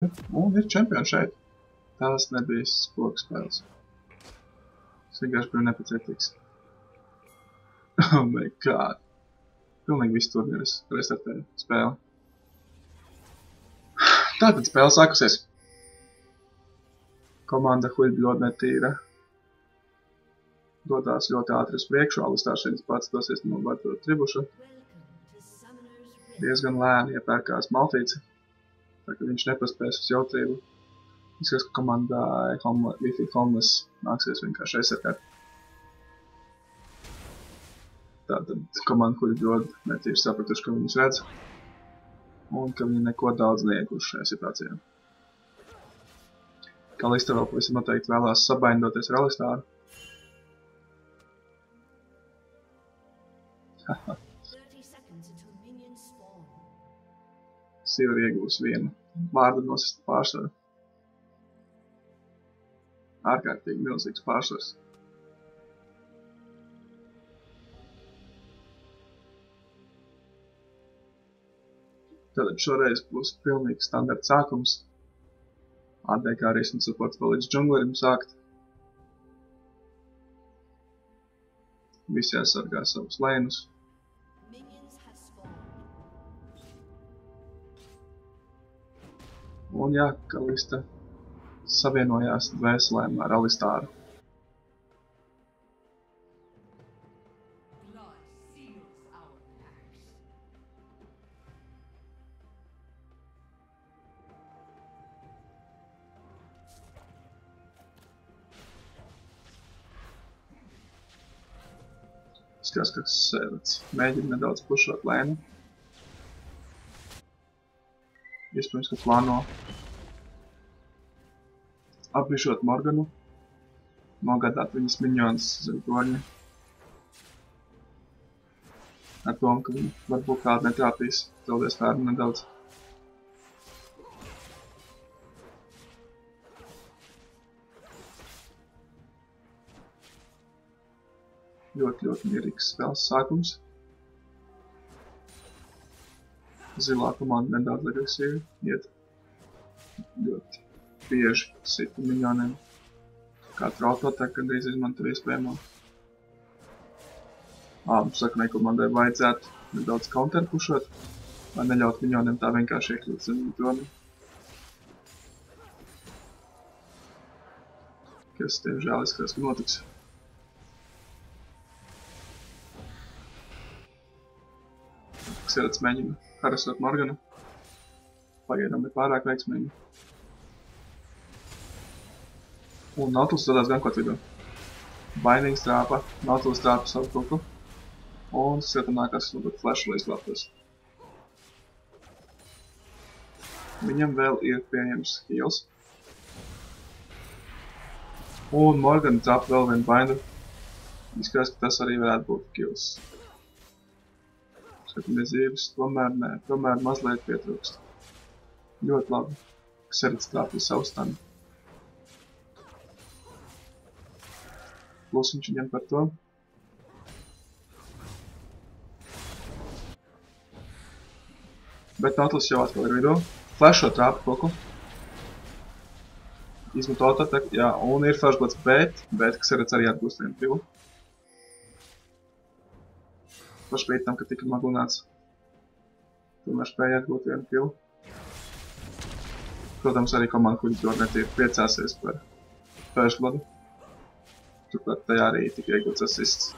Un ir čempioni šeit. Tās nebija spoku spēles. Es vienkārši biju nepacietīgs. Oh my god. Pilnīgi visu turnīru restartēju spēli. Tātad spēle sākusies. Komanda huļ ļoti netīra. Dodās ļoti ātri uz priekšu, Alistārs pats dosies no Barto tribuša. Diezgan lēni iepērkās Malfīts, tā ka viņš nepaspēs uz jautrību. Izskatās, ka komandai Leafy Homeless nāksies vienkārši aizsargāt. Tātad komanda huļ ļoti netīri sapratuši, ka viņus redz, un ka viņi neko daudz neieguši šajā situācijā. Kalista vēl pavisam noteikti vēlās sabaindoties ar Alistāru. Sīva ir iegūs vienu vārdu nosist pārsvaru. Ārkārtīgi milzīgs pārsvars. Tātad šoreiz būs pilnīgi standarta sākums. ADK risina supports palīdz džunglerim sākt. Visi aizsargā savus lēnus. Un jā, Kalista savienojās dvēselēm ar Alistāru. Skās, ka Sēlets mēģina nedaudz pušot lēnu. Iespējams, ka plāno apbišot Morganu, nogādāt viņas minionus zem torņa. Ar domu, ka viņi varbūt kādu netrāpīs, zaudēs vērnu nedaudz. Ļoti mierīgs spēles sākums. Zilā komanda nedaudz agresīvi iet. Ļoti bieži sita minioniem. Katru autoattaku gandrīz izmanto iespējamo. Sakanai komandai vajadzētu nedaudz counterpušot, lai neļaut minioniem tā vienkārši iekļūt zem torņa. Kas tiemžēl izskatās, ka notiks. Sēlets mēģina harasot Morganu. Pagaidām ir pārāk veiksmīgi. Un Nautilus dodās gan kaut vidū. Bainīgs trāpa, Nautilus trāpa savu kuku. Un Sēletam nākās nodot flashu, lai izglābtos. Viņam vēl ir pieejams heals. Un Morgana trāpa vēl vienu baindu. Izskatās, ka tas arī varētu būt kills. Skatāmies dzīves, tomēr mazliet pietrūkst. Ļoti labi, ka Sēlets trāpīja savu stanu. Plusiņš viņam par to. Bet Nautilus jau atkal ir vidū. Flasho trāpa koku. Izmanto autoataku, jā, un ir flashbots, bet Sēlets arī atgūst vienu pilu. Pašpēc tam, ka tika maglināts. Tomēr spēja atgūt vienu pilu. Protams, arī komanda kuģi ļoti netīri priecāsies par flashblodu. Turklāt tajā arī tika iegūts assists.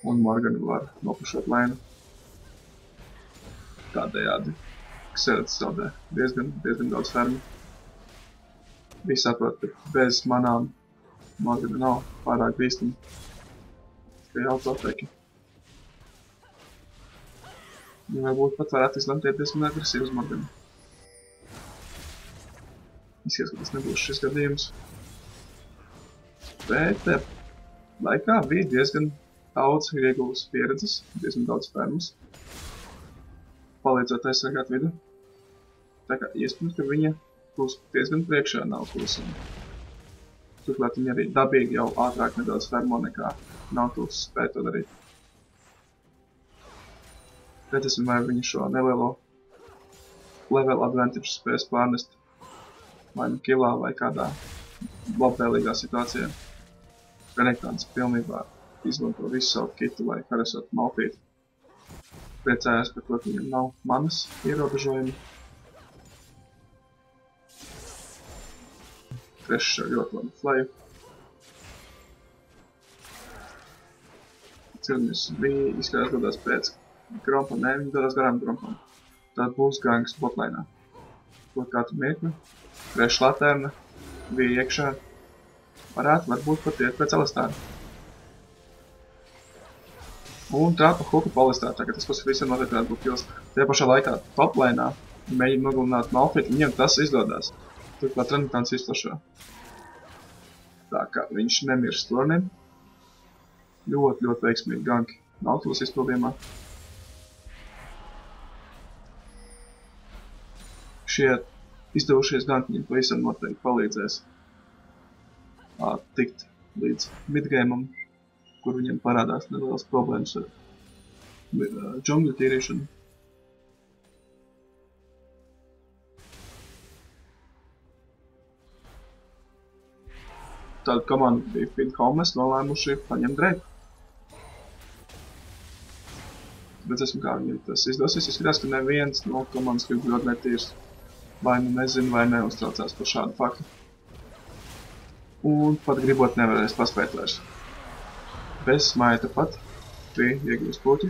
Un Morgana var nopušot lēnu. Tādējādi Sēlets zaudē diezgan daudz fermi. Visi saprot, ka bez manām Morgana nav pārāk bīstama. Tikai autoataki. Viņi varbūt pat varētu izlemties diezgan agresīvi uz Morganu. Izskatās, ka tas nebūs šis gadījums. Bet laikā bija diezgan daudz ieguvis pieredzes, diezgan daudz fermas, palīdzot aizsargāt vidu. Tā kā iespējams, ka viņa būs diezgan priekšā Nautilus. Turklāt viņa arī dabīgi jau ātrāk nedaudz fermo nekā Nautilus spēja to darīt. Redzēsim, vai viņi šo nelielo level advantage spēs pārnest vai nu kilā, vai kādā labvēlīgā situācijā. Renektants pilnībā izmanto visu savu kitu, lai harasotu Malphītu. Priecājās par to, ka viņam nav manas ierobežojumi. Trešs ar ļoti labu fleju. Cilnis bija izskatās dodās pēc Grompa, nē, viņi dodās garām Grompam. Tad būs gangs botleinā. Kaut kādu mirkli. Trešs laterna bija iekšā. Varbūt pat iet pēc Alistāra. Un trāpa Huku pa Alistāru, tagad tas, kas visiem noteikti varētu būt kils. Tajā pašā laikā topleinā mēģina nogalināt Malphītu, viņiem tas izdodās. Turklāt Renektants izplašo. Tā kā viņš nemirst tornim. Ļoti veiksmīgi ganki Nautilus izpildījumā. Šie izdevušies ganki viņam pavisam noteikti palīdzēs tikt līdz midgameam, kur viņam parādās nelielas problēmas ar džungļu tīrīšanu. Tāda komanda bija Feed Homeless nolēmuši paņemt Drake. Redzēsim, kā viņiem tas izdosies. Izskatās, ka neviens no komandas grib ļoti netīrs. Vai nu nezinu, vai neuztraucās par šādu faktu. Un pat gribot nevarēs paspēt vairs. Bez smaita pat bija iegūst puķi.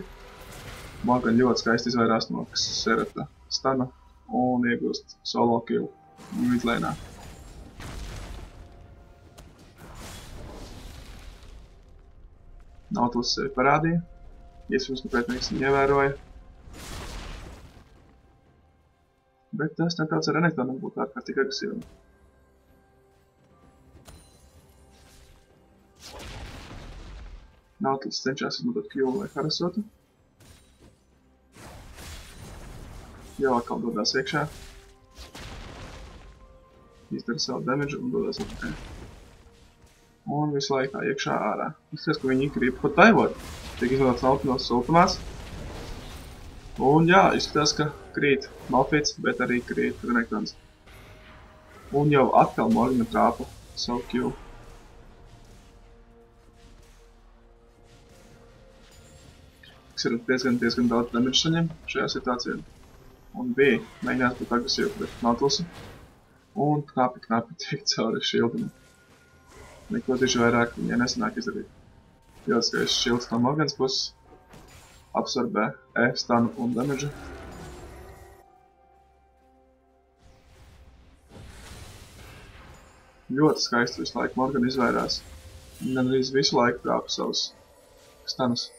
Morgan ļoti skaisti izvairās no Xerath stana un iegūst solo kill midlane'ā. Nautilus sevi parādīja. Iespējams, ka pretinieks viņu ievēroja. Bet tas netāds ar Renektonam būtu ārkārtīgi agresīvam. Nautilus cenšas izmantot Q, lai harasotu. Jau atkal dodās iekšā. Izdara savu damage un dodās atpakaļ. Un visu laikā iekšā ārā. Izskatās, ka viņi grib pat taivot. Tiek izmantots Nautilus ultimāts. Un jā, izskatās, ka krīt Malphīts, bet arī krīt Renektants. Un jau atkal Morgana trāpa savu Q. Xerath diezgan daudz damage saņem šajā situācijā. Un bija mēģinās būt agresīvi pret Nautilusu. Un knapi tiek cauri šildam. Neko tieši vairāk viņai nesanāk izdarīt. Ļoti skaists šilds no Morganas puses. Absorbē stanu un damage. Ļoti skaisti visu laiku Morgana izvairās. Gan arī visu laiku trāpa savus stanus.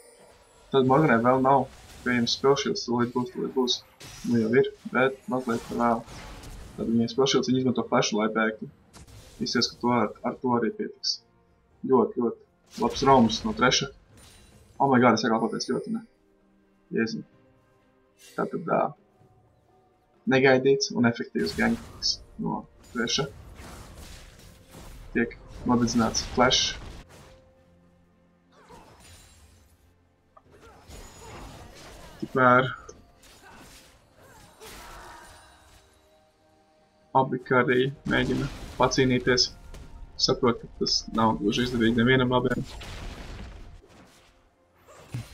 Tad Morganai vēl nav pieejams spēlšilds, tūlīt būs. Nu jau ir, bet mazliet par vēl. Tad viņai spēlšilds viņa izmanto flashu, lai bēgtu. Izsies, ka ar to arī pietiks. Ļoti labs roams no treša. Oh my god, es atkal pateicu ļoti, ne? Jēziņ. Tātad negaidīts un efektīvs ganks no treša. Tiek nodedzināts flash. Tikmēr abi arī mēģina pacīnīties. Saprot, ka tas nav gluži izdevīgi nevienam abiem.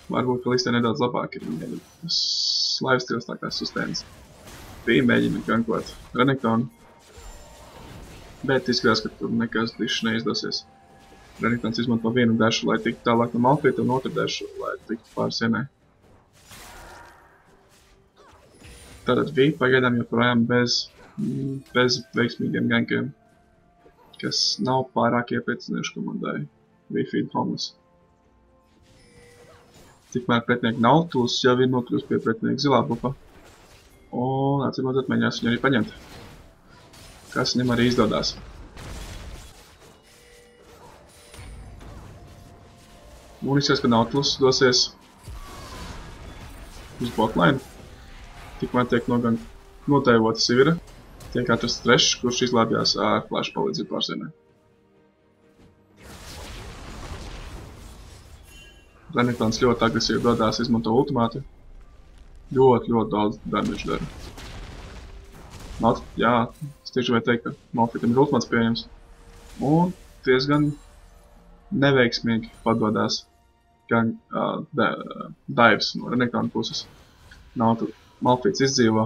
Varbūt, ka listē nedaudz labāk ir viņiem lifesteals tā kā sustēns. Bija mēģina gankot Renektonu. Bet izskatās, ka tur nekas dišs neizdosies. Renektons izmanto vienu dašu, lai tiktu tālāk no Malphīta un otru dašu, lai tiktu pāri sienai. Tātad bija pagaidām joprojām bez veiksmīgiem gankiem, kas nav pārāk iepriecinoši komandai Feed Homeless. Tikmēr pretinieki Nautilus jau ir nokļūst pie pretinieka zilā bufa. Un atcīmredzot mēģinās viņu arī paņemt. Kas viņam arī izdodās. Un izskatās, ka Nautilus dosies uz botlane. Tikmēr tiek notaivota Sivira. Tiek atrasts trešs, kurš izglābjās ar flash palīdzību pārsienē. Renektons ļoti agresīvi dodās, izmanto ultimātu. Ļoti daudz damage dara. Jā, tieši vai teikt, ka Malfitam ir ultimāts pieejams. Un diezgan neveiksmīgi padodās gan dives no Renektāna puses. Malfits izdzīvo,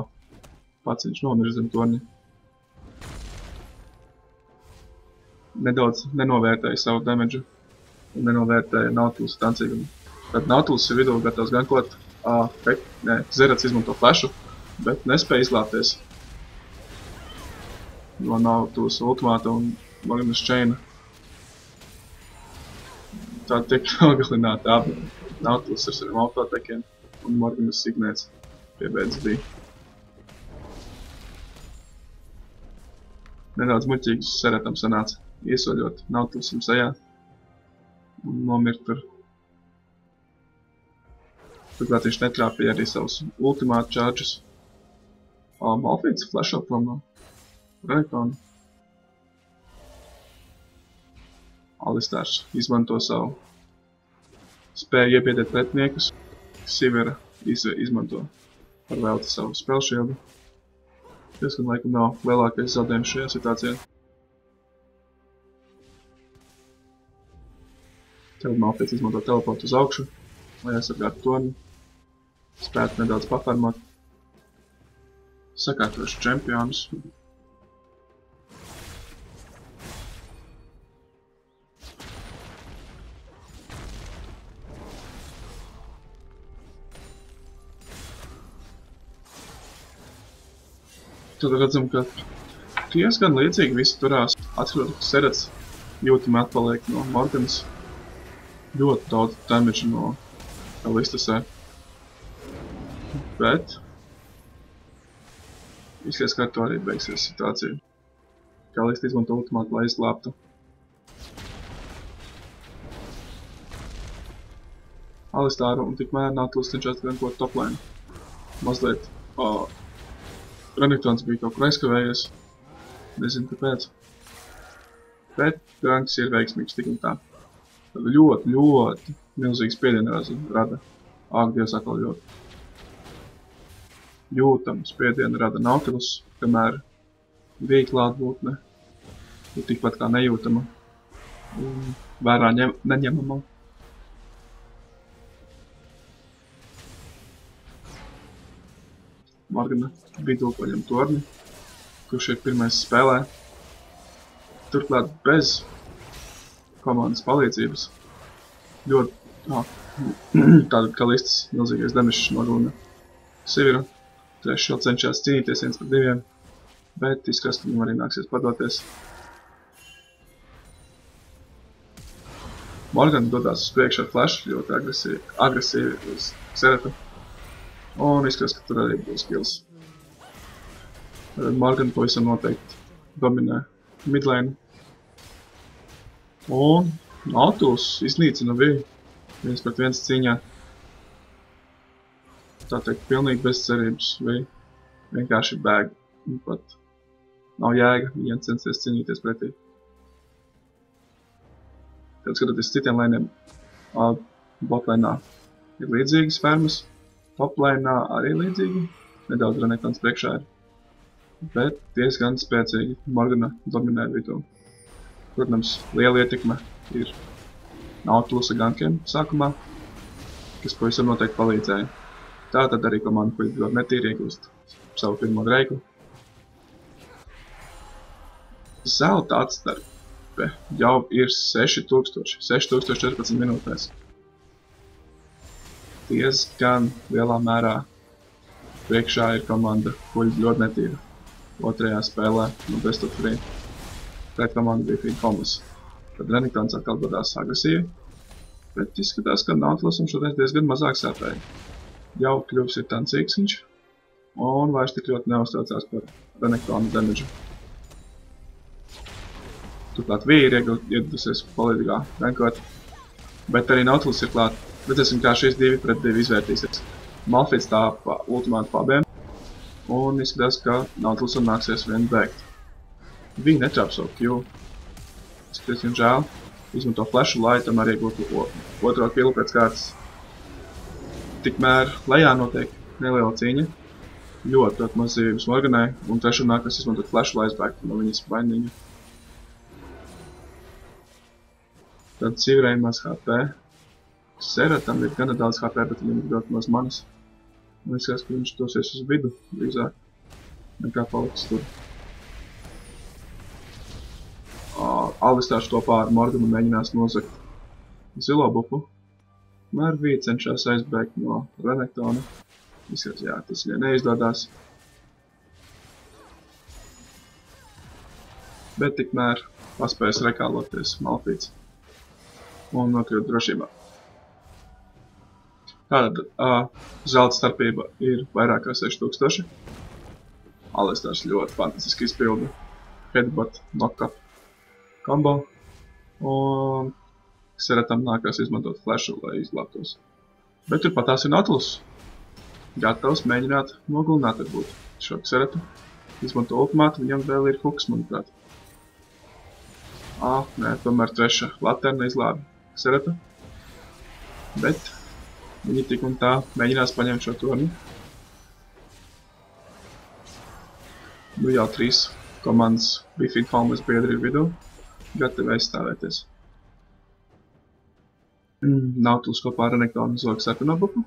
pats viņš nomirst zem torņa. Nedaudz nenovērtēja savu damage un nenovērtēja Nautilus tancīgumu. Tad Nautilus ir vidū gatavs gankot, Zerats izmanto flashu, bet nespēja izglābties no Nautilus ultimāta un Magnus Chaina. Tā tiek nogalināta abi. Nautilus ar saviem autotekiem un Magnus Signēts piebeidz bija. Nedaudz muļķīgi Zeratam sanāca iesoļot Nautilusam sejā un nomirt tur. Turklāt viņš netrāpīja arī savus ultimātu charges. Malfits flasho prom no Renektāna. Alistārs izmanto savu spēju iebiedēt pretiniekus. Sivera izmanto par velti savu spell shieldu. Diezgan laikam nav lielākais zaudējums šajā situācijā. Tad Malfits izmanto teleportu uz augšu, lai aizsargātu torni. Spētu nedaudz pafarmot. Sakārtošu čempionus. Tad redzam, ka diezgan līdzīgi visi turās. Atskatot, ka Zerats jūtami atpaliek no Morganas. Ļoti daudz damage no Kalistasē. Bet izskatās, ka ar to arī beigsies situācija. Kalista izmanto ultimātu, lai izglābtu Alistāru un tikmēr Nautilus cenšas gankot toplane. Mazliet Renektāns bija kaut kur aizkavējies. Nezinu, kāpēc. Bet ganks ir veiksmīgs tik un tā. Tad ļoti milzīgs spiedienu rada. Dievs atkal ļoti. Jūtamu spiedienu rada Nautilus, kamēr bija klātbūtne ir tikpat kā nejūtama un vērā neņemama. Morgana vidū paņem torni, kurš ir pirmais spēlē. Turklāt bez komandas palīdzības. Ļoti tāda Kalistas milzīgais damage nogalina Siviru. Trešs vēl cenšas cīnīties 1 pret 2, bet izskatās, ka viņam arī nāksies padoties. Morgana dodās uz priekšu ar flash, ļoti agresīvi uz Zeratu. Un izskatās, ka tur arī būs kills. Morgana pavisam noteikti dominē midlane. Un Nautilus iznīcina Viju 1 pret 1 cīņā. Tā teikt, pilnīgi bez cerības. Vija vienkārši bēg. Un pat nav jēga viņiem censties cīnīties pretī. Tad skatoties citiem lainiem, botlainā ir līdzīgas fermas. Toplainā arī līdzīgi. Nedaudz Renektāns priekšā ir. Bet diezgan spēcīgi Morgana dominē vidū. Protams, liela ietekme ir Nautilusa gankiem sākumā, kas pavisam noteikti palīdzēja. Tātad arī komanda puļi ļoti netīri iegūst savu pirmo dreiku. Zelta atstarpe jau ir 6014 minūtēs. Diezgan lielā mērā priekšā ir komanda puļi ļoti netīra. Otrajā spēlē no Best of 3 pret komandu bija Feed Homeless. Tad Renektāns atkal dodās agresīvi, bet izskatās, ka Nautilusam šoreiz diezgan mazāk sāpēja. Jau kļuvis ir tancīgs viņš, un vairs tik ļoti neuztraucās par Renektānu damage. Turklāt Vija ir iegudusies palīdzīgā gankot, bet arī Nautilus ir klāt. Redzēsim, kā šīs 2 pret 2 izvērtīsies. Malfits tā ultimātu pabiem, un izskatās, ka Nautilusam nāksies vien bēgt. Viņa netrāp savu Q. Izskatās viņam žēl. Izmanto flashu, lai tomēr iegūtu otro killu pēc kārtas. Tikmēr lejā notiek neliela cīņa. Ļoti maz dzīvības Morganai, un trešo nākas izmantot flashu, lai aizbēgtu no viņas vainīga. Tad Sīvrei maz HP. Seratam ir gana daudz HP, bet viņam ir ļoti maz manas. Man liekas, ka viņš dosies uz vidu drīzāk, nekā paliks tur. Alistārs kopā ar Morganu mēģinās nozagt zilo bufu. Marvī cenšas aizbēgt no Renektona. Izskatās, jā, tas viņai neizdodās. Bet tikmēr paspējas rekāloties Malfīts un nokļūt drošībā. Tātad zelta starpība ir vairāk kā 6000. Alistārs ļoti fantastiski izpilda headbutt knock-up combo. Un Seratam nākās izmantot flashu, lai izglābtos. Bet turpat tās ir Nautilus. Gatavs mēģināt nogalināt varbūt šo Seratu. Izmanto ultimātu, viņam vēl ir hooks, manuprāt. Nē, tomēr treša laterna izglāba Seratu. Bet viņi tik un tā mēģinās paņemt šo torni. Nu jau 3 komandas Bifid Homeless biedri ir vidū. Gatavi aizstāvēties. Nautilus kopā ar Renektonu zog sarkano bufu.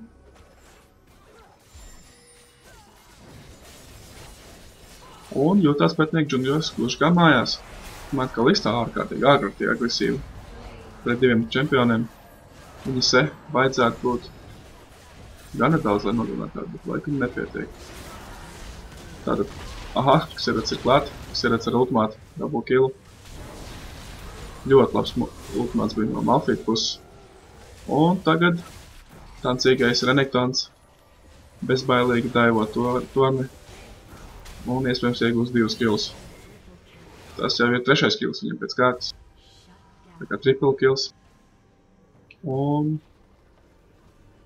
Un jūtās pretinieki džungļos, gluži kā mājās. Man kā listā ārkārtīgi agresīvi. Pret diviem čempioniem. Viņi vajadzētu būt gana daudz, lai nogalinātu, bet laikam nepietiek. Tātad, Serats ir klāt, Serats ar ultimātu, double kill. Ļoti labs ultimāts bija no Malfīta puses. Un tagad tancīgais Renektons bezbailīgi daivo torni. Un iespējams iegūs 2 kills. Tas jau ir 3. kills viņam pēc kārtas. Tā kā triple kills. Un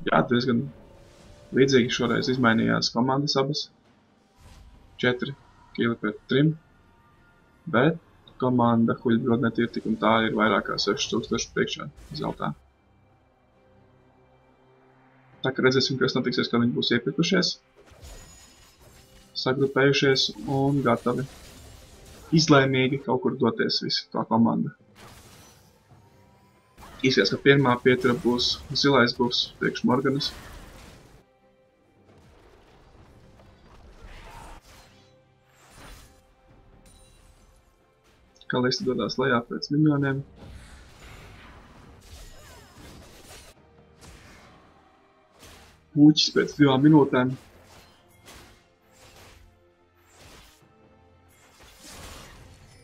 jā, diezgan līdzīgi šoreiz izmainījās komandas abas. 4 killi pret 3. Bet komanda Huļbrodnet ir tik un tā ir vairāk kā 6000 priekšā zeltā. Tā kā redzēsim, kas notiksies, kad viņi būs iepirkušies. Sagrupējušies un gatavi izlēmīgi kaut kur doties visi tā komanda. Izskatās, ka pirmā pietura būs zilais buffs priekš Morganas. Kalista dodās lejā pēc minioniem. Puķis pēc 2 minūtēm.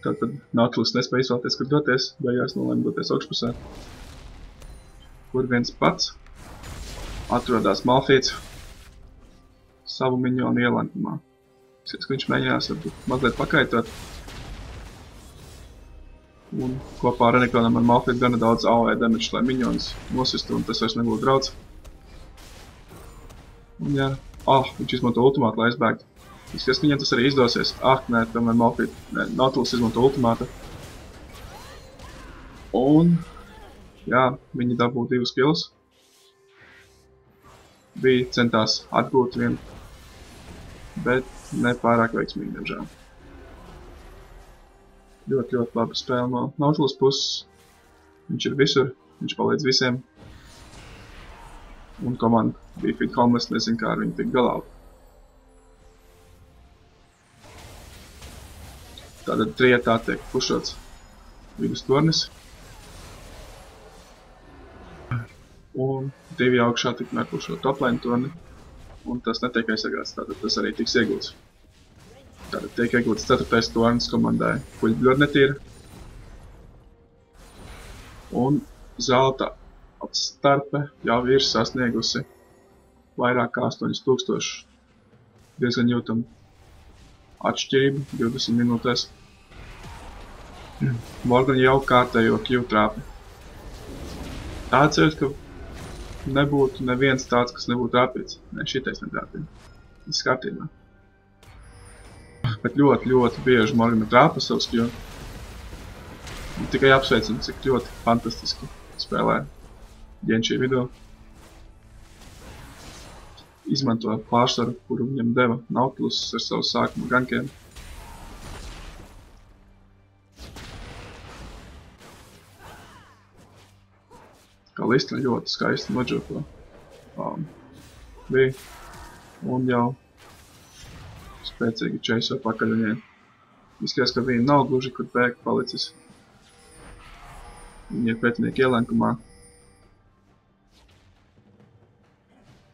Tātad Nautilus nespēja izvēlēties, kur doties, beigās nolēma doties augšpusē. Kur viens pats atrodās Malfīts savu minionu ielenkumā. Skats, ka viņš mēģinās varbūt mazliet pakaitot. Un kopā ar Renektonam ar Malfītu gana daudz AOE damage, lai minionus nosistu, un tas vairs nebūtu draudz. Un jā, viņš izmanto ultimātu, lai aizbēgtu. Izskatās, ka viņam tas arī izdosies. Nē, tomēr Nautilus izmanto ultimātu. Un, jā, viņi dabū 2 kills. Bija centās atgūt vienu, bet ne pārāk veiksmīgi, diemžēl. Ļoti laba spēle no Nautilus puses. Viņš ir visur, viņš palīdz visiem. Un komanda Bifid Homeless nezin, kā ar viņu tik galā. Tātad trietā tiek pušots vidus tornis. Un 2 augšā tikmēr pušot toplane torni. Un tas netiek aizsargāts, tātad tas arī tiks iegūts. Tātad tiek iegūts 4. tornis komandai Huļbrodnet ir. Un zelta starpe jau ir sasniegusi vairāk kā 8000. Diezgan jūtam atšķirību 20 minūtēs. Morgan jau kārtējo Q trāpi. Atceries, ka nebūtu neviens tāds, kas nebūtu trāpīts. Nē, šitais netrāpīja. Viss kārtībā. Bet ļoti bieži Morgan trāpa savus Q. Tikai apsveicam, cik ļoti fantastiski spēlē Genšī vidū. izmanto pārsvaru, kuru viņam deva Nautilus ar savu sākuma gankiem. Kalista ļoti skaisti nodžoto bija un jau spēcīgi čeiso pakaļ viņiem. Izskatās, ka viņi nav gluži kur bēgt palicis. Viņi ir pretinieki ielenkumā.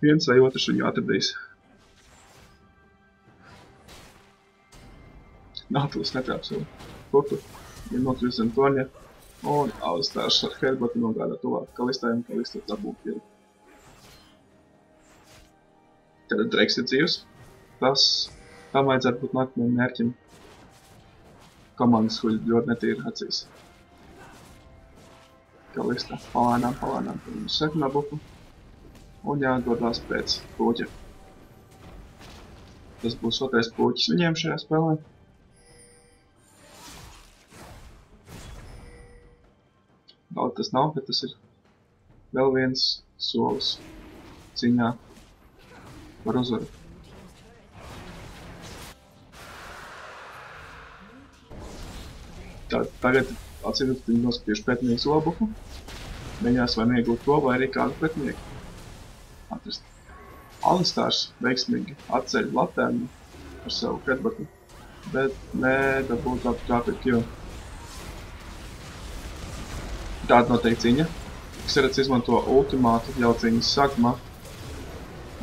Viens vai otrs viņu atradīs. Nautilus netrāp savu putu. Viņa nokļūst zem torņa. Un Alistārs ar Herbatu nogādā tuvāk Kalistai un Kalista dabū kilu. Tad Drakes ir dzīvs. Tam vajadzētu būt nākamajam mērķim. Komandas huļi ļoti netīri acīs. Kalista palēnām viņu sekmā bufu. Un jāgodās pēc puķa. Tas būs otrais puķis viņiem šajā spēlē. Daudz tas nav, bet tas ir vēl viens solis cīņā par uzvaru. Tagad atcīmot viņi noskatījuši pretinieku zobuku. Mēģinās vai iegūt to, vai arī kādu pretinieku atrast. Alistārs veiksmīgi atceļ latēnu ar savu headbuttu, bet nedabūt aptrāpīt kilu. Tāda notiek cīņa. Xerath izmanto ultimātu jau cīņas sākumā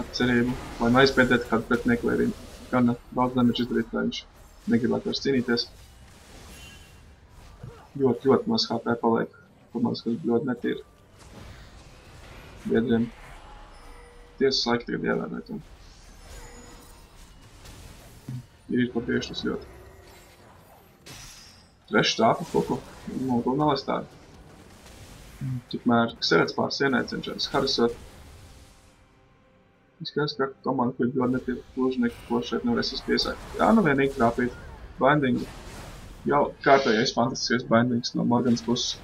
ar cerību, lai neaizpēdētu kādu pretinieku, lai arī gana daudz damage izdarīt, lai viņš negribētu vairs cīnīties. Ļoti maz HP paliek, komandas, kas ļoti netīri. Biedriem tiesas laika tagad ievērēt. Ir ko priekšlis ļoti. Trešs tāpa puku, un Alistāri. Tikmēr Xeraths pār sienai cenšas harasot. Izskatās, ka komanda, kur ļoti netīri gluži neko šeit nevarēs piesākt. Jā, nu vienīgi trāpīt. Bindingu. Jau kārtējais fantastiskais bindings no Morganas puses.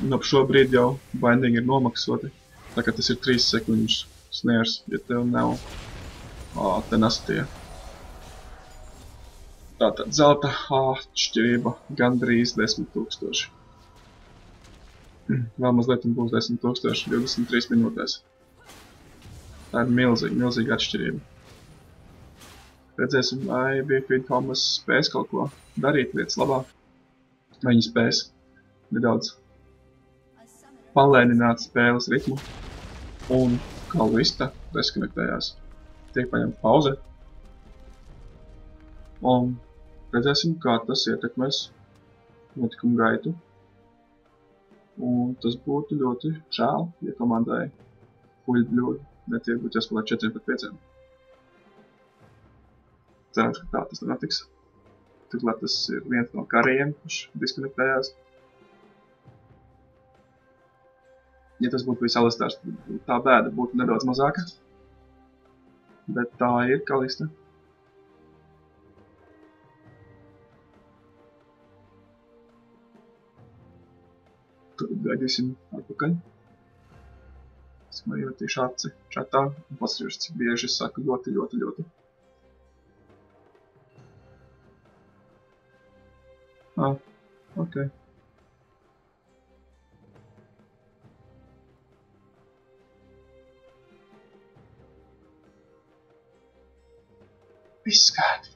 Un ap šo brīdi jau bindingi ir nomaksoti. Tā kā tas ir 3 sekundžu snares, ja tev nav tenacity. Tātad zelta atšķirība gandrīz 10 000. Vēl mazliet un būs 10 000 23 minūtēs. Tā ir milzīga atšķirība. Redzēsim, vai Bigfeed Thomas spēs kaut ko darīt lietas labā. Vai viņi spēs nedaudz palēnināt spēles ritmu. Un Kalista deskonektējās. Tiek paņemta pauze. Un redzēsim, kā tas ietekmēs notikumu gaitu. Un tas būtu ļoti žēl, ja komandai huļi ļoti netiek būt jāspēlēt 4-5. Cerams, ka tā tas nenotiks. Turklāt tas ir viens no karajiem, kurš diskonektējās. Ja tas būtu bijis Alistārs, tā bēda būtu nedaudz mazāka. Bet tā ir Kalista. Tad gaidīsim atpakaļ. Esmu iemetīšu aci čatā un pasarīšu, cik bieži es saku ļoti. Ok. Viss kārtībā.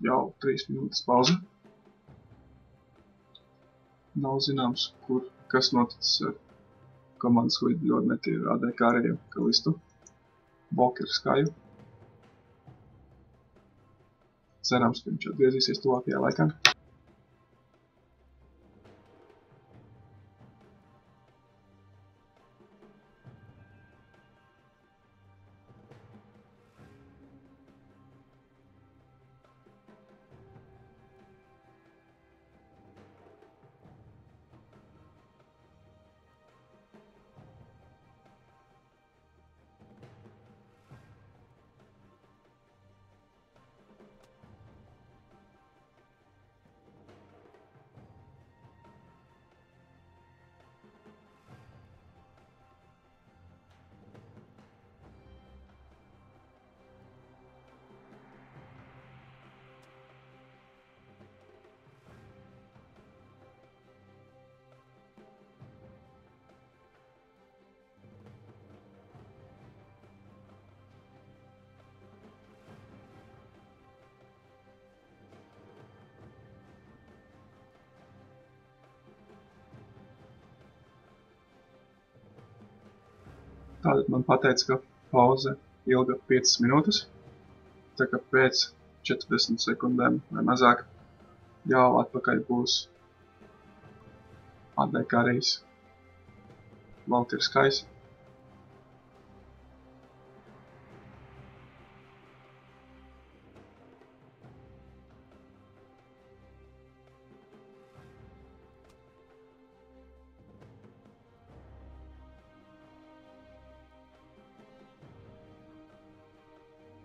jau 3 minūtes pauze. Nav zināms, kas noticis ar komandas kuģi ļoti netīru ADK Reju Kalistu, Walkeru Skaju. Cerams, ka viņš atgriezīsies tuvākajā laikā. Tātad man pateica, ka pauze ilga 5 minūtes, tā kā pēc 40 sekundēm vai mazāk jau atpakaļ būs ADK Rejs Walkeru Skajs.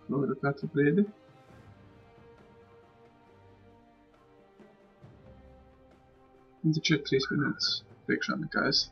Lūdzu katru brīdi. Un taču ir 3 minūtes priekšā nekā es.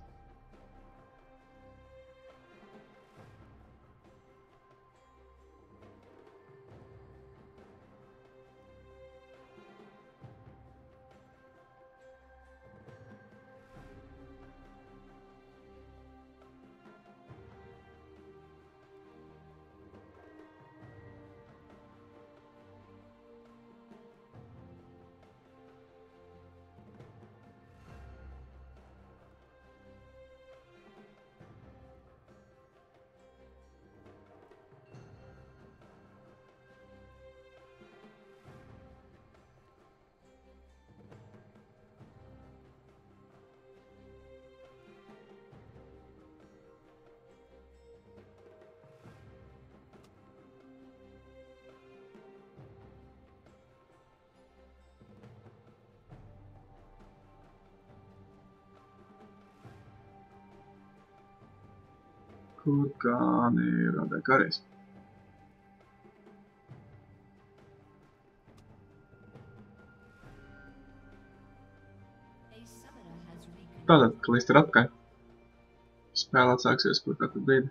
Kur gan ir ADK Rejs? Tātad, Kalista ir atpakaļ. Spēle atsāksies kur katru brīdi.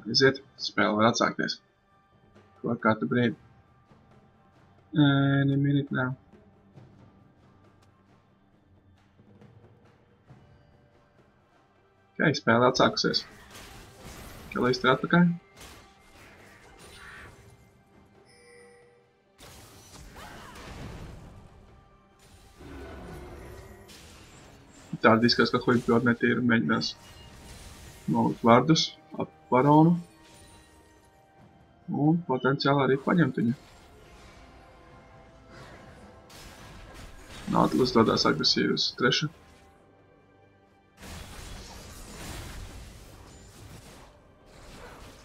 Aiziet, spēle var atsākties. Kur katru brīdi. Any minute now. Ok, spēle atsākusies. Kalista ir atpakaļ. Tādi izskatās, ka Huļi ļoti netīri mēģinās nolikt vārdus ap baronu un potenciāli arī paņemt viņu. Nautilus dodās agresīvi uz trešu.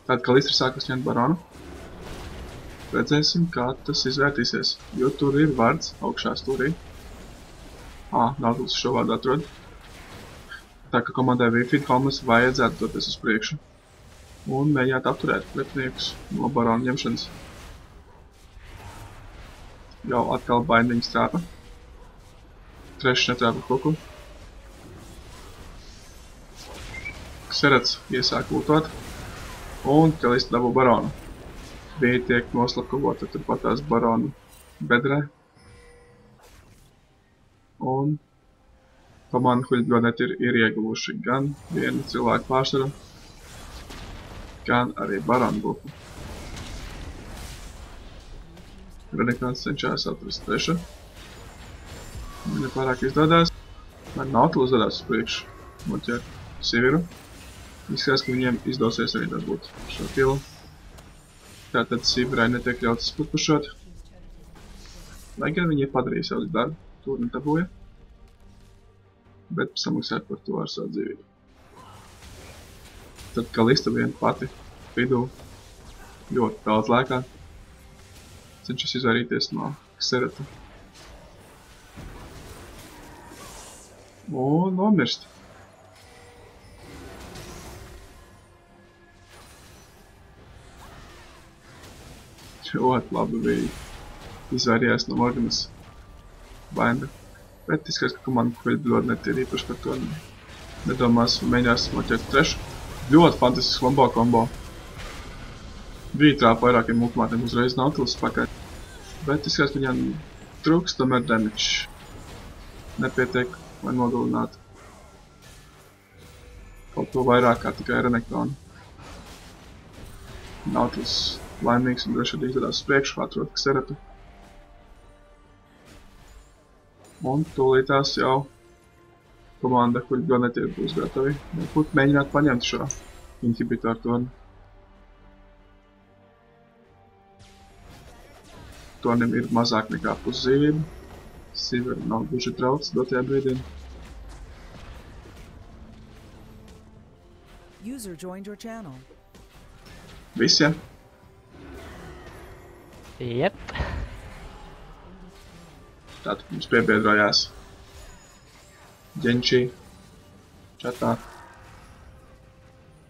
Tad Kalista sākas ņemt baronu. Redzēsim, kā tas izvērtīsies, jo tur ir vārds augšā stūrī. Nautilus šo vārdu atrod. Tā kā komandai Wi-Fi Homeless vajadzētu doties uz priekšu un mēģināt apturēt pretiniekus no barona ņemšanas. Jau atkal bindings trāpa. Trešs netrāpa kuku. Serats iesāk ultot. Un Kalista dabū baronu. Bija tiek noslapkavota turpatās baronu bedrē. Un komanda Huļblonet ir ieguvuši gan vienu cilvēku pārsvaru, gan arī baronu bufu. Renekāns cenšās atrast trešu. Viņa pārāk izdodās. Lai Nautilus dodās uz priekšu, noķert Siviru. Izskatās, ka viņiem izdosies arī dabūt šo kilu. Tātad Sivirai netiek ļauts sputpušot. Lai gan viņi padarīja savu darbu, tur netabūja. Bet samaksāja par to ar savu dzīvību. Tad Kalista viena pati vidū ļoti daudz laikā. Cenšas izvairīties no Xerata. Un nomirst. Ļoti labi bija izvairījās no Morganas bainda. Bet izskatās, ka komanda Huļblonet ir īpaši par to nedomās un mēģinās noķert trešu. Ļoti fantastisks kombo. Bija trāpa vairākiem ultimātiem uzreiz Nautilus pakaļ. Bet izskatās, ka viņam trūks tomēr damage. Nepietiek, lai nogalinātu kaut ko vairāk kā tikai Renekānu. Nautilus laimīgs un droši vien izdodās uz priekšu, atrod Xeratu. Un tūlītās jau komanda Huļblonet būs gatavi mēģināt paņemt šo inhibitoru torni. Tornim ir mazāk nekā puszīvība. Sivera nav gluži drauds dotajā brīdī. Visiem? Jep. Tātad mums piebiedrojās Ģenčī čatā.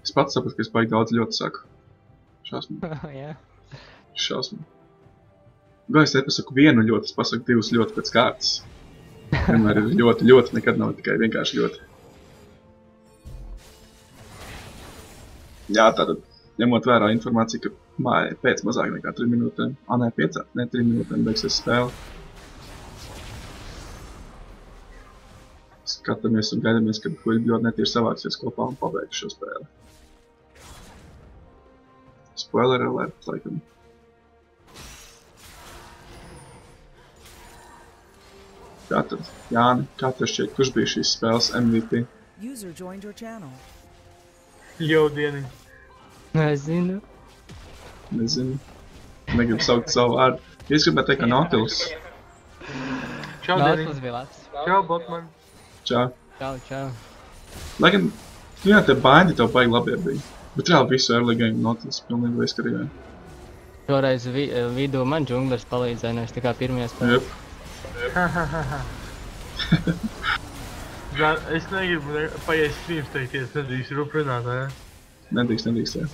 Es pats sapratu, ka es baigi daudz ļoti saku. Šausmīgi. Šausmīgi. Gan es nepasaku vienu ļoti, es pasaku divus ļoti pēc kārtas. Vienmēr ir ļoti, nekad nav tikai vienkārši ļoti. Jā, tātad, ņemot vērā informāciju, ka māja pēc mazāk nekā 3 minūtēm, nē, 3 minūtēm beigsies spēle. Skatāmies un gaidamies, kad Huļblonet ir savāksies kopā un pabeigts šo spēli. Spoiler alert, laikam. Tātad, Jāni, kā tev šķiet, kurš bija šīs spēles MVP? Jau dieniņ. Nezinu. Negribu saukt savu vārdu. Es gribētu teikt, ka Nautilus. Čau, dieniņ. Nautilus bija labs. Čau, Botman. Čau. Čau. Lai gan, jā, te baidi tev baigi labie bija. Bet reāli visu early game Nautilus pilnīgi aizkarīja. Toreiz vidū man džunglers palīdzēja, nevis tikai pirmajā spēlē. Jep. Es negribu paies streams teikties, nedrīkst ruprunāt, vai ne? Nedrīkst, jā.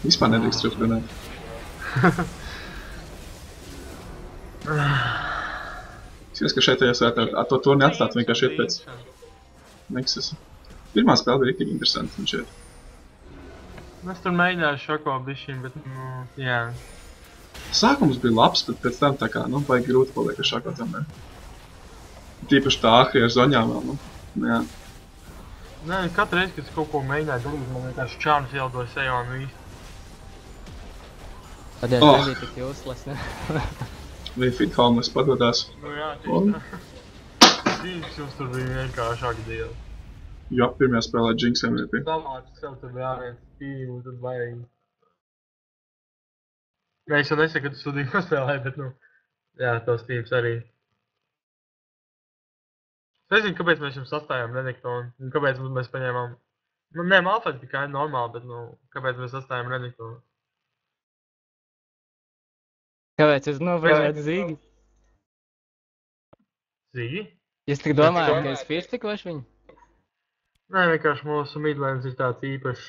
Vispār nedrīkst ruprunāt. Skaties, ka šeit tajās varētu ar to torni atstāt vienkārši iet pēc Nexus. Pirmā spēle bija rīktīgi interesanti un šeit. Es tur mēģināju šoko bišķiņ, bet, jā. Sākums bija labs, bet pēc tam tā kā, baigi grūti paliek ar šākā tomēr. Tīpaši tā ahri ar zoņām vēl, jā. Nē, katru reizi, kad es kaut ko mēģināju darīt, man vienkārši čārns ieldoja sejā un visu. Tad jau nebija tik useless, ne? Wayfeed Homeless padodās. Jā, Jinx jums tur bija vienkāršāki dieli. Jo, pirmajā spēlē Jinx MVP. Domāts, sev tur bija ārviens Steam un tad vajag. Nē, es jau nesaku, ka tu studiju nospēlēji, bet, jā, tos Steams arī. Es nezinu, kāpēc mēs jums sastājām Renekton, un kāpēc mēs paņēmām... Nē, Malphite tikai normāli, bet, kāpēc mēs sastājām Renekton? Kāpēc jūs nobrīvējat Zīgi? Zīgi? Jūs tik domājat, ka es firstikošu viņu? Nē, vienkārši mūsu midlanes ir tāds īpašs.